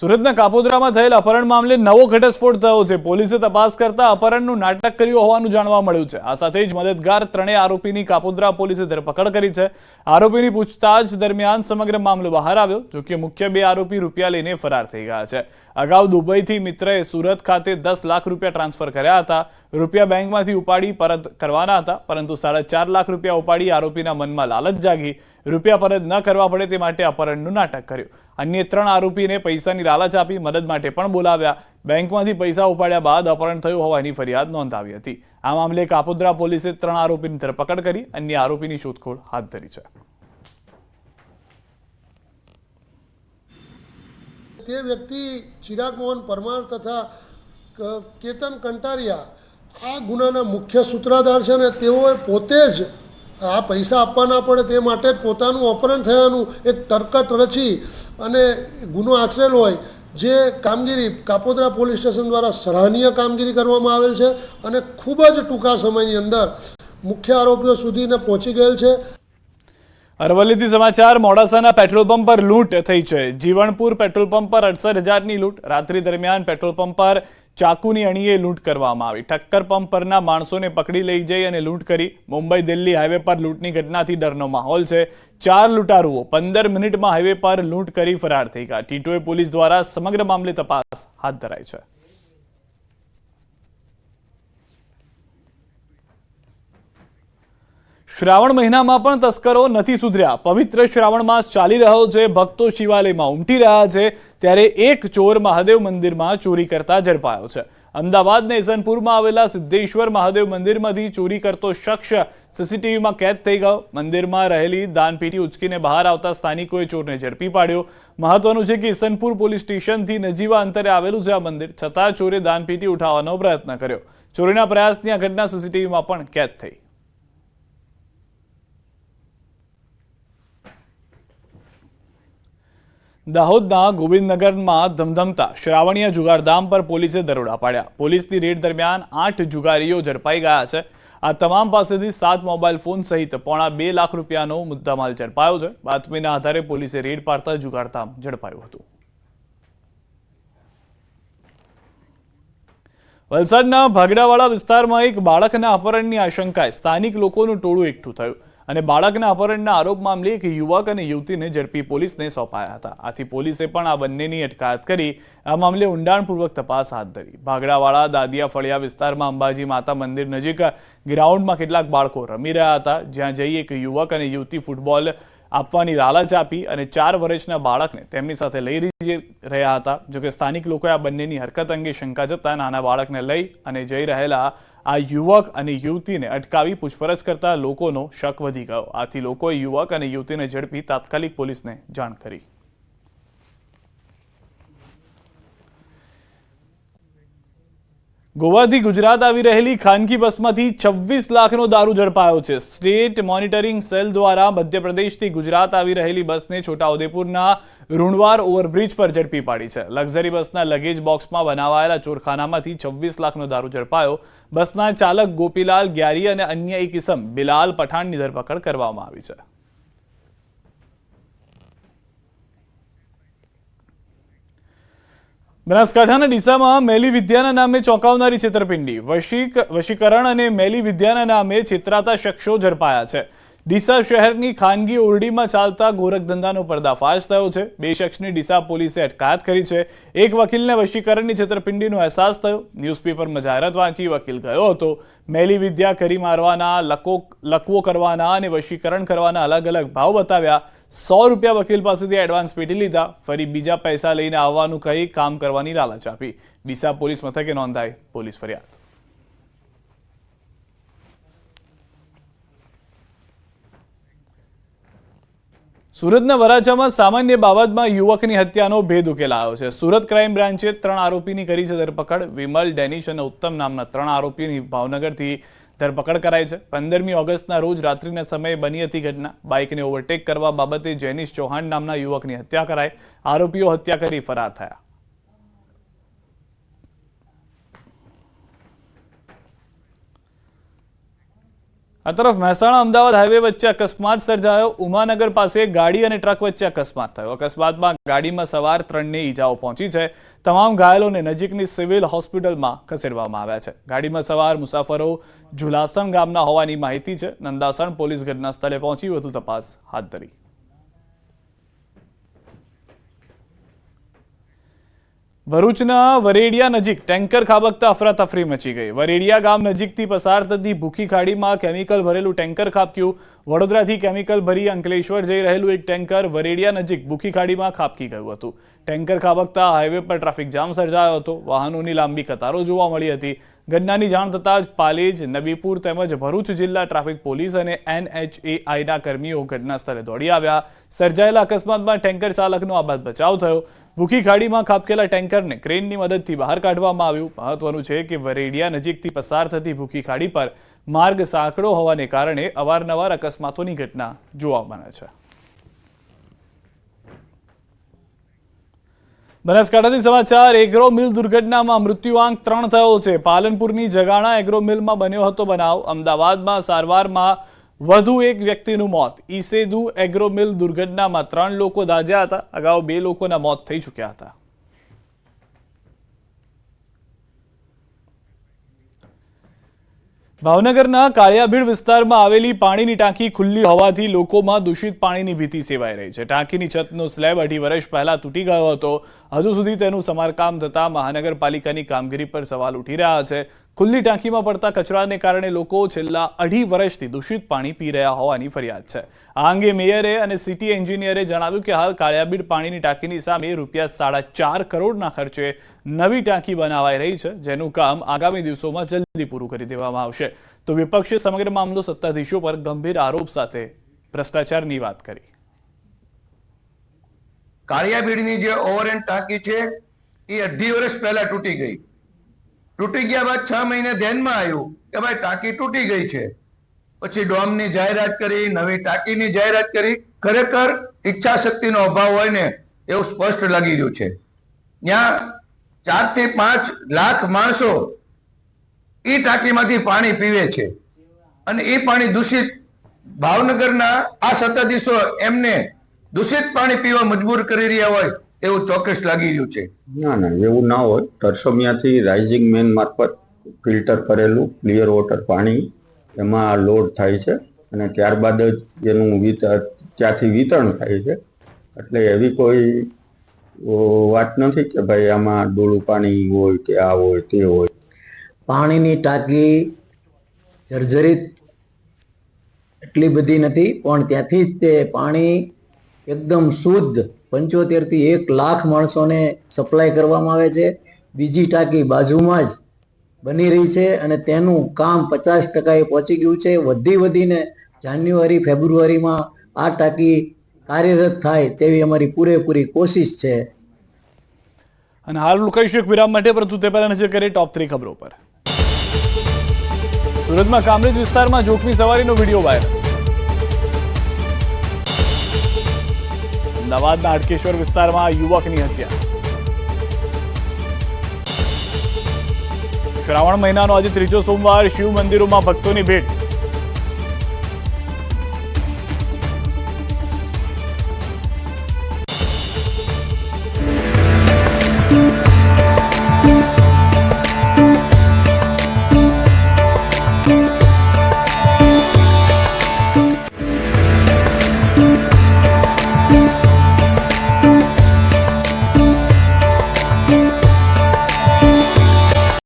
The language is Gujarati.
સુરતના કાપોદ્રામાં થયેલ અપહરણ મામલે નવો ઘટસ્ફોટ થયો છે। પોલીસે તપાસ કરતા અપહરણનું નાટક કર્યું હોવાનું જાણવા મળ્યું છે। આ સાથે જ મદદગાર ત્રણેય આરોપીની કાપોદ્રા પોલીસે ધરપકડ કરી છે। આરોપીની પૂછતાછ દરમિયાન સમગ્ર મામલો બહાર આવ્યો, જો કે મુખ્ય બે આરોપી રૂપિયા લઈને ફરાર થઈ ગયા છે। અગાઉ દુબઈથી મિત્રએ સુરત ખાતે 10 લાખ રૂપિયા ટ્રાન્સફર કર્યા હતા। રૂપિયા બેંકમાંથી ઉપાડી પરત કરવાના હતા, પરંતુ 4.5 લાખ રૂપિયા ઉપાડી આરોપીના મનમાં લાલચ જાગી રૂપિયા પરત ન કરવા પડે તે માટે અપહરણનું નાટક કર્યું। અન્ય 3 આરોપીને પૈસાની લાલચ આપી મદદ માટે પણ બોલાવ્યા। બેંકમાંથી પૈસા ઉપાડ્યા બાદ અપહરણ થયું હોવાની ફરિયાદ નોંધાવી હતી। આ મામલે કાપોદ્રા પોલીસે 3 આરોપીની ધરપકડ કરી અન્ય આરોપીની શોધખોળ હાથ ધરી છે। તે વ્યક્તિ ચિરાગ મોહન પરમાર તથા કેતન કંટારિયા આ ગુનાના મુખ્ય સૂત્રધાર છે ને તેઓએ પોતે જ આ પૈસા આપવા ના પડે તે માટે જ પોતાનું અપહરણ થયાનું એક તરકટ રચી અને ગુનો આચરેલો હોય જે કામગીરી કાપોદ્રા પોલીસ સ્ટેશન દ્વારા સરાહનીય કામગીરી કરવામાં આવેલ છે અને ખૂબ જ ટૂંકા સમયની અંદર મુખ્ય આરોપીઓ સુધીને પહોંચી ગયેલ છે। અરવલ્લીથી સમાચાર। મોડાસાના પેટ્રોલ પંપ પર લૂંટ થઈ છે। જીવણપુર પેટ્રોલ પંપ પર 68,000ની લૂંટ। રાત્રિ દરમિયાન પેટ્રોલ પંપ પર ચાકુની અણીએ લૂંટ કરવામાં આવી। ઠક્કર પંપ પરના માણસોને પકડી લઈ જઈ અને લૂંટ કરી। મુંબઈ દિલ્હી હાઈવે પર લૂંટની ઘટનાથી ડરનો માહોલ છે। 4 લૂંટારુઓ 15 મિનિટમાં હાઈવે પર લૂંટ કરી ફરાર થઈ ગયા। ટીટોઈ પોલીસ દ્વારા સમગ્ર મામલે તપાસ હાથ ધરાઈ છે। શ્રાવણ મહિનામાં પણ તસ્કરો નથી સુધર્યા। પવિત્ર શ્રાવણ માસ ચાલી રહ્યો છે। ભક્તો શિવાલયમાં ઉમટી રહ્યા છે, ત્યારે એક ચોર મહાદેવ મંદિરમાં ચોરી કરતા ઝડપાયો છે। અમદાવાદના ઇસનપુરમાં આવેલા સિદ્ધેશ્વર મહાદેવ મંદિરમાંથી ચોરી કરતો શખ્સ સીસીટીવીમાં કેદ થઈ ગયો। મંદિરમાં રહેલી દાનપેટી ઉચકીને બહાર આવતા સ્થાનિકોએ ચોરને ઝડપી પાડ્યો। મહત્વનું છે કે ઇસનપુર પોલીસ સ્ટેશનથી નજીવા અંતરે આવેલું છે આ મંદિર, છતાં ચોરે દાનપેટી ઉઠાવવાનો પ્રયત્ન કર્યો। ચોરીના પ્રયાસની આ ઘટના સીસીટીવીમાં પણ કેદ થઈ। દાહોદના ગોવિંદનગરમાં ધમધમતા શ્રાવણીય જુગારધામ પર પોલીસે દરોડા પાડ્યા। પોલીસની રેડ દરમિયાન 8 જુગારીઓ ઝડપાઈ ગયા છે। આ તમામ પાસેથી 7 મોબાઈલ ફોન સહિત 2.5 લાખ રૂપિયાનો મુદ્દામાલ ઝડપાયો છે। બાતમીના આધારે પોલીસે રેડ પાડતા જુગારધામ ઝડપાયું હતું। વલસાડના ભાગડાવાળા વિસ્તારમાં એક બાળકના અપહરણની આશંકાએ સ્થાનિક લોકોનું ટોળું એકઠું થયું અને બાળકના અપહરણના આરોપ મામલે એક યુવક અને યુવતીને ઝડપી પોલીસને સોંપાયા હતા। આથી પોલીસે પણ આ બંનેની અટકાયત કરી આ મામલે ઊંડાણપૂર્વક તપાસ હાથ ધરી। ભાગડાવાળા દાદિયા ફળિયા વિસ્તારમાં અંબાજી માતા મંદિર નજીક ગ્રાઉન્ડમાં કેટલાક બાળકો રમી રહ્યા હતા, જ્યાં જઈ એક યુવક અને યુવતી ફૂટબોલ આપવાની લાલચ આપી અને 4 વર્ષના બાળકને તેમની સાથે લઈ રહ્યા હતા। જોકે સ્થાનિક લોકોએ આ બંનેની હરકત અંગે શંકા જતા નાના બાળકને લઈ અને જઈ રહેલા આ યુવક અને યુવતીને અટકાવી પૂછપરછ કરતા લોકોનો શક વધી ગયો। આથી લોકોએ યુવક અને યુવતીને ઝડપી તાત્કાલિક પોલીસને જાણ કરી। ગોવાથી ગુજરાત આવી રહેલી ખાનગી બસમાંથી 26 લાખનો દારૂ ઝડપાયો છે। સ્ટેટ મોનિટરિંગ સેલ દ્વારા મધ્યપ્રદેશથી ગુજરાત આવી રહેલી બસને છોટાઉદેપુરના રુણવાર ઓવરબ્રિજ પર ઝડપી પાડી છે। લક્ઝરી બસના લગેજ બોક્સમાં બનાવાયેલા ચોરખાનામાંથી 26 લાખનો દારૂ ઝડપાયો। બસના ચાલક ગોપીલાલ ગ્યારી અને અન્ય એક ઇસમ બિલાલ પઠાણની ધરપકડ કરવામાં આવી છે। બનાસકાંઠાના ડીસામાં મેલી વિદ્યાના નામે ચોંકાવનારી છેતરપિંડી। વશીકરણ અને મેલી વિદ્યાના નામે છેતરાતા શખ્સો ઝડપાયા છે। ડીસા શહેરની ખાનગી ઓરડીમાં ચાલતા ગોરખધંધાનો પર્દાફાશ થયો છે। 2 શખ્સની ડીસા પોલીસે અટકાયત કરી છે। એક વકીલને વશીકરણની છેતરપિંડીનો અહેસાસ થયો। ન્યૂઝપેપરમાં જાહેરાત વાંચી વકીલ ગયો હતો। મેલી વિદ્યા કરી મારવાના, લકવો કરવાના અને વશીકરણ કરવાના અલગ અલગ ભાવ બતાવ્યા। 100 રૂપિયા વકીલ પાસેથી એડવાન્સ પેટી લીધા, ફરી બીજા પૈસા લઈને આવવાનું કહી કામ કરવાની લાલચ આપી। ડીસા પોલીસ મથકે નોંધાઈ પોલીસ ફરિયાદ। સુરતના વરાછામાં સામાન્ય બાબતમાં યુવકની હત્યાનો ભેદ ઉકેલાયો છે। સુરત ક્રાઇમ બ્રાન્ચે 3 આરોપીની કરી છે ધરપકડ। વિમલ, ડેનિશ અને ઉત્તમ નામના 3 આરોપીની ભાવનગરથી ધરપકડ કરાઈ છે। 15મી ઓગસ્ટના રોજ રાત્રિના સમયે બની હતી ઘટના। બાઇકને ઓવરટેક કરવા બાબતે જેનિશ ચૌહાણ નામના યુવકની હત્યા કરાઈ। આરોપીઓ હત્યા કરી ફરાર થયા। આ તરફ મહેસાણા અમદાવાદ હાઈવે વચ્ચે અકસ્માત સર્જાયો. ઉમાનગર પાસે ગાડી અને ટ્રક વચ્ચે અકસ્માત થયો. અકસ્માતમાં ગાડીમાં સવાર 3ને ઈજાઓ પહોંચી છે. તમામ ઘાયલોને નજીકની સિવિલ હોસ્પિટલમાં ખસેડવામાં આવ્યા છે. ગાડીમાં સવાર મુસાફરો ઝુલાસણ ગામના હોવાની માહિતી છે. નંદાસણ પોલીસ ઘટના સ્થળે પહોંચી વધુ તપાસ હાથ ધરી. ભરૂચના વરેડિયા નજીક ટેન્કર ખાબકતા અફરાતફરી મચી ગઈ. વરેડિયા ગામ નજીકથી પસાર થતી ભૂખી ખાડીમાં કેમિકલ ભરેલું ટેન્કર ખાબક્યું. વડોદરાથી કેમિકલ ભરી અંકલેશ્વર જઈ રહેલું એક ટેન્કર વરેડિયા નજીક ભૂખી ખાડીમાં ખાબકી ગયું હતું. ટેન્કર ખાબકતા હાઈવે પર ટ્રાફિક જામ સર્જાયો હતો. વાહનોની લાંબી કતારો જોવા મળી હતી. ઘટનાની જાણ થતાં જ પાલેજ, નબીપુર તેમજ ભરૂચ જિલ્લા ટ્રાફિક પોલીસ અને NHAIના કર્મીઓ ઘટના સ્થળે દોડી આવ્યા. સર્જાયેલા અકસ્માતમાં ટેન્કર ચાલકનો આબાદ બચાવ થયો. ભૂખી ખાડીમાં ખાબકેલા ટેન્કરને ક્રેનની મદદથી બહાર કાઢવામાં આવ્યું. મહત્વનું છે કે વરેડિયા નજીકથી પસાર થતી ભૂખી ખાડી પર માર્ગ સાંકડો હોવાને કારણે અવારનવાર અકસ્માતોની ઘટના જોવા મળે છે. બનાસકાંઠાથી સમાચાર. એગ્રો મિલ દુર્ઘટનામાં મૃત્યુઆંક 3 થયો છે. પાલનપુરની જગાણા એગ્રો મિલમાં બન્યો હતો બનાવ. અમદાવાદમાં સારવારમાં વધુ એક વ્યક્તિનું મોત. ઈસેદુ એગ્રો મિલ દુર્ઘટનામાં 3 લોકો દાઝ્યા હતા. અગાઉ 2 લોકોના મોત થઈ ચૂક્યા હતા. ભાવનગરના કાળિયાભીડ વિસ્તારમાં આવેલી પાણીની ટાંકી ખુલ્લી હોવાથી લોકોમાં દૂષિત પાણીની ભીતિ સેવાઈ રહી છે. ટાંકીની છતનો સ્લેબ 2.5 વર્ષ પહેલા તૂટી ગયો હતો. હજુ સુધી તેનું સમારકામ થતાં મહાનગરપાલિકાની કામગીરી પર સવાલ ઉઠી રહ્યા છે. ખુલ્લી ટાંકીમાં પડતા કચરાને કારણે લોકો છેલ્લા 2.5 વર્ષથી દૂષિત પાણી પી રહ્યા હોવાની ફરિયાદ છે. આ અંગે મેયરે અને સિટી એન્જિનિયરે જણાવ્યું કે હાલ કાળિયાભીડ પાણીની ટાંકીની સામે ₹4.5 કરોડના ખર્ચે નવી ટાંકી બનાવાઈ રહી છે, જેનું કામ આગામી દિવસોમાં જલ્દી પૂરું કરી દેવામાં આવશે. તો વિપક્ષે સમગ્ર મામલો સત્તાધીશો પર ગંભીર આરોપ સાથે ભ્રષ્ટાચારની વાત કરી. કાળિયાભીડની જે ઓવરહેડ ટાંકી છે એ 2.5 વર્ષ પહેલા તૂટી ગઈ. તૂટી ગયા બાદ 6 મહિને ધ્યાનમાં આવ્યું કે ભાઈ ટાંકી તૂટી ગઈ છે. પછી ડોમની જાહેરાત કરી, નવી ટાંકીની જાહેરાત કરી. ખરેખર ઈચ્છા શક્તિનો અભાવ હોય ને એવું સ્પષ્ટ લાગી રહ્યું છે. ત્યાં 4 થી 5 લાખ માણસો એ ટાંકીમાંથી પાણી પીવે છે અને એ પાણી દૂષિત. ભાવનગરના આ સત્તાધીશો એમને દૂષિત પાણી પીવા મજબૂર કરી રહ્યા હોય એવું ચોક્કસ લાગી રહ્યું છે. ના એવું ના હોય. તરસમિયાથી રાઇઝિંગ મેન મારફત ફિલ્ટર કરેલું ક્લિયર વોટર પાણી એમાં લોડ થાય છે અને ત્યારબાદ જ એનું ત્યાંથી વિતરણ થાય છે. એટલે એવી કોઈ વાત નથી કે ભાઈ આમાં ડોળું પાણી હોય કે આ હોય તે હોય. પાણીની ટાંકી જર્જરિત એટલી બધી નથી, પણ ત્યાંથી જ તે પાણી એકદમ શુદ્ધ 75 થી 1 લાખ માણસોને સપ્લાય કરવામાં આવે છે. બીજી ટાંકી બાજુમાં જ બની રહી છે અને તેનું કામ 50% પહોંચી ગયું છે. વધીને જાન્યુઆરી ફેબ્રુઆરીમાં આ ટાંકી કાર્યરત થાય તેવી અમારી પૂરેપૂરી કોશિશ છે. અને હાલ રોકાઈશું એક વિરામ માટે, પરંતુ તે પહેલા નજર કરીએ ટોપ 3 ખબરો પર. સુરતમાં કામરેજ વિસ્તારમાં જોખમી સવારીનો વિડીયો વાયરલ. અમદાવાદના હાટકેશ્વર વિસ્તારમાં યુવકની હત્યા. શ્રાવણ મહિનાનો આજે ત્રીજો સોમવાર. શિવ મંદિરોમાં ભક્તોની ભેટ.